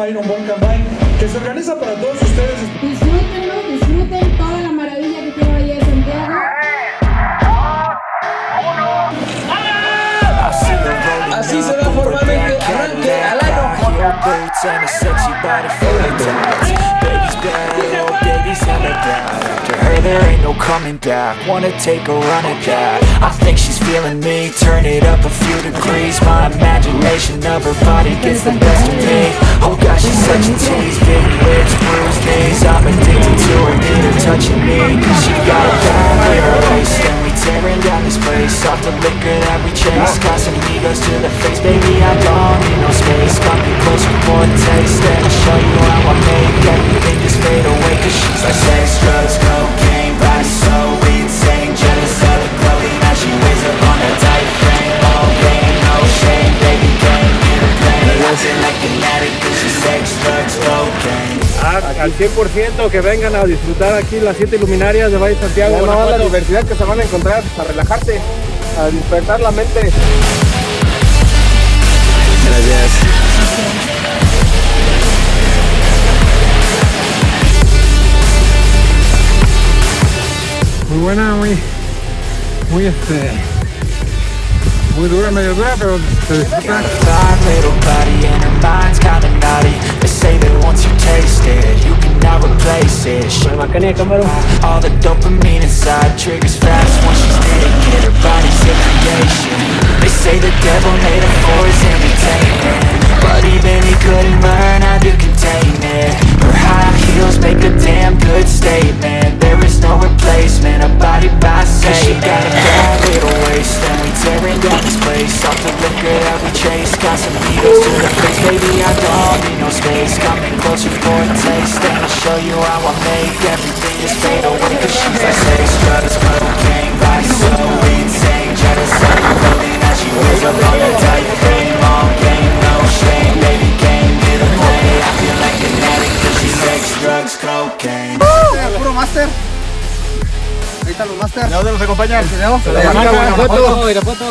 Iron Volcan Bike, que se organiza para todos ustedes. Disfrútenlo, disfruten toda la maravilla que tiene Valle de Santiago. Así se da formalmente arranque al año. There ain't no coming back, wanna take a run at that. I think she's feeling me, turn it up a few degrees. My imagination of her body gets the best of me. Oh gosh, she's such a tease, big lips, bruised knees. I'm addicted to her, need her touching me. Cause she got a bad little waist, and we tearing down this place. Off the liquor that we chase, got some egos to the face. Baby, I don't need no space, come get closer for a taste. Then I'll show you how I make everything just fade away. Cause she's like sex, drugs, cocaine, body so insane, jealous of the clothing that she wears up on her tight frame. All game, no shame, baby can't get a plane. Acting like an addict 'cause she's sex, drugs, cocaine. Al 100% que vengan a disfrutar aquí las 7 luminarias de Valle de Santiago. No, la diversidad que se van a encontrar, a relajarte, a despertar la mente. Gracias. Muy buena, muy dura, medio dura, pero se disfruta. Little body and her mind's kinda naughty. They say that once you taste it, you cannot replace it. All the dopamine inside triggers fast once she's naked. Her body's a creation. They say the devil made her for his entertainment, but even he couldn't learn how to contain it. Her high heels make a damn good statement. There is no replacement, a body by Satan. She got a bad little waist, and we tearing down this place. Off the liquor that we chase, got some egos to the face. Baby, I don't need no space, coming closer for a taste. Then I'll show you how I make everything just fade away. Cause she's like sex, drugs, cocaine, body so insane, jealous of the clothing that she wears up on her tight frame. All game, no shame, baby can't get a play. I feel like an addict 'cause she's sex, drugs, cocaine. Puro máster. Ahí están los máster. ¿De dónde nos acompañan? La marca Guanajuato. Y la foto.